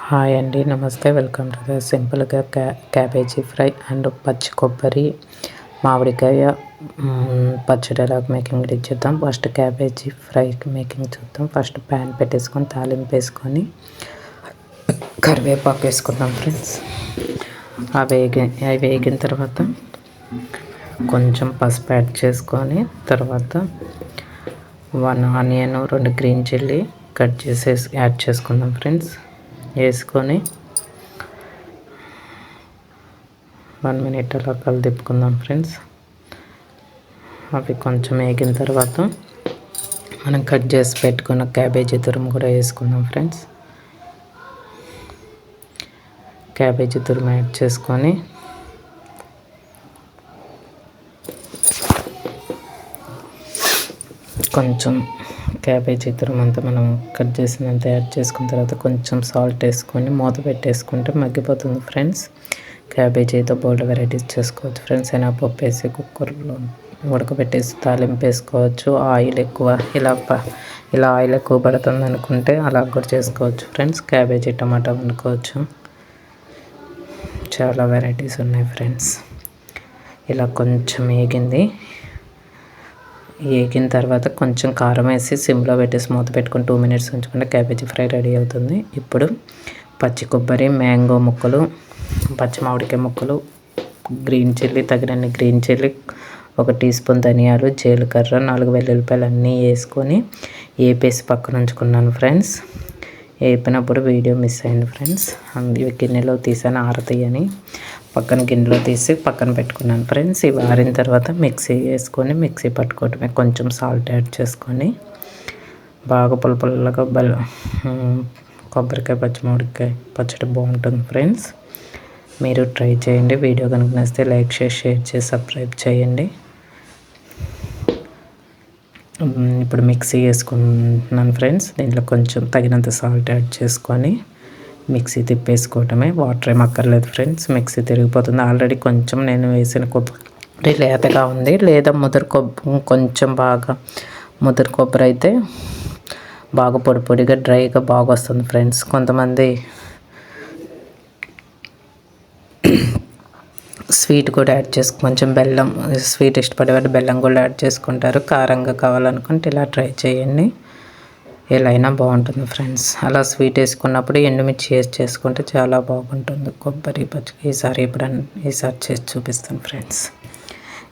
Hi అండి, నమస్తే. Welcome to the సింపుల్గా క్యాబేజీ ఫ్రై అండ్ పచ్చి కొబ్బరి మామిడికాయ పచ్చడి ఎలా మేకింగ్ చూద్దాం. ఫస్ట్ క్యాబేజీ ఫ్రై మేకింగ్ చూద్దాం. ఫస్ట్ ప్యాన్ పెట్టేసుకొని తాలింపు వేసుకొని కరివేపాకు వేసుకుందాం ఫ్రెండ్స్. అవి వేగిన తర్వాత కొంచెం పసుపు యాడ్ చేసుకొని తర్వాత 1 ఆనియన్ 2 గ్రీన్ చిల్లీ కట్ చేసేసి యాడ్ చేసుకుందాం ఫ్రెండ్స్. వేసుకొని 1 మినిట్ అలా కలిదిప్పుకుందాం ఫ్రెండ్స్. అవి కొంచెం వేగిన తర్వాత మనం కట్ చేసి పెట్టుకున్న క్యాబేజీ తురుము కూడా వేసుకుందాం ఫ్రెండ్స్. క్యాబేజీ తురుము యాడ్ చేసుకొని కొంచెం క్యాబేజీ తురుమంతా మనం కట్ చేసినంత యాడ్ చేసుకున్న తర్వాత కొంచెం సాల్ట్ వేసుకొని మూత పెట్టేసుకుంటే మగ్గిపోతుంది ఫ్రెండ్స్. క్యాబేజీతో బోల్డ్ వెరైటీస్ చేసుకోవచ్చు ఫ్రెండ్స్. శనగపప్పు వేసి కుక్కర్లో ఉడకబెట్టేసి తాలింపు వేసుకోవచ్చు. ఆయిల్ ఎక్కువ ఇలా ఆయిల్ ఎక్కువ పడుతుంది అనుకుంటే అలా కూడా చేసుకోవచ్చు ఫ్రెండ్స్. క్యాబేజీ టమాటా వండుకోవచ్చు. చాలా వెరైటీస్ ఉన్నాయి ఫ్రెండ్స్. ఇలా కొంచెం వేగిన తర్వాత కొంచెం కారం వేసి సిమ్లో పెట్టేసి మూత పెట్టుకొని 2 మినిట్స్ ఉంచుకుంటే క్యాబేజీ ఫ్రై రెడీ అవుతుంది. ఇప్పుడు పచ్చి కొబ్బరి, మ్యాంగో ముక్కలు, పచ్చి మామిడికాయ ముక్కలు, గ్రీన్ చిల్లీ తగినన్ని గ్రీన్ చిల్లీ, 1 టీ స్పూన్ ధనియాలు, జీలకర్ర, 4 వెల్లుల్లిపాయలు అన్నీ వేసుకొని వేపేసి పక్కన ఉంచుకున్నాను ఫ్రెండ్స్. వేపినప్పుడు వీడియో మిస్ అయింది ఫ్రెండ్స్. ఇవి గిన్నెలో తీసాను ఆరతీయని పక్కన గిన్నెలో తీసి పక్కన పెట్టుకున్నాను ఫ్రెండ్స్. ఇవి ఆరిన తర్వాత మిక్సీ వేసుకొని మిక్సీ పట్టుకోవటమే. కొంచెం సాల్ట్ యాడ్ చేసుకొని బాగా పుల్లగా కొబ్బరికాయ పచ్చిమిరపకాయ పచ్చడి బాగుంటుంది ఫ్రెండ్స్. మీరు ట్రై చేయండి. వీడియో కనుక నచ్చితే లైక్ చేసి షేర్ చేసి సబ్స్క్రైబ్ చేయండి. ఇప్పుడు మిక్సీ వేసుకున్నాను ఫ్రెండ్స్. దీంట్లో కొంచెం తగినంత సాల్ట్ యాడ్ చేసుకొని మిక్సీ తిప్పేసుకోవటమే. వాటర్ ఏం అక్కర్లేదు ఫ్రెండ్స్. మిక్సీ తిరిగిపోతుంది. ఆల్రెడీ కొంచెం నేను వేసిన కొబ్బరి లేతగా ఉంది, లేదా కొంచెం బాగా ముదురు కొబ్బరి అయితే బాగా పొడిగా డ్రైగా బాగా వస్తుంది ఫ్రెండ్స్. కొంతమంది స్వీట్ కూడా యాడ్ కొంచెం బెల్లం, స్వీట్ ఇష్టపడేవాళ్ళు బెల్లం కూడా యాడ్ చేసుకుంటారు. కారంగా కావాలనుకుంటే ఇలా ట్రై చేయండి. ఎలా అయినా బాగుంటుంది ఫ్రెండ్స్. అలా స్వీట్ వేసుకున్నప్పుడు ఎండుమిర్చి చేసుకుంటే చాలా బాగుంటుంది కొబ్బరి పచ్చడి. ఈసారి చేసి చూపిస్తాను ఫ్రెండ్స్.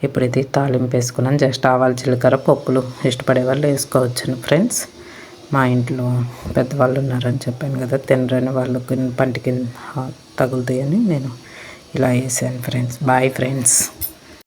ఇప్పుడు ఇది తాలింపు వేసుకున్నాను. జస్ట్ ఆవాలు, జీలకర్ర, పప్పులు ఇష్టపడే వాళ్ళు వేసుకోవచ్చు ఫ్రెండ్స్. మా ఇంట్లో పెద్దవాళ్ళు ఉన్నారని చెప్పాను కదా, తినరని వాళ్ళకి పంటికి తగులుతాయని నేను ఇలా వేసాను ఫ్రెండ్స్. Bye friends.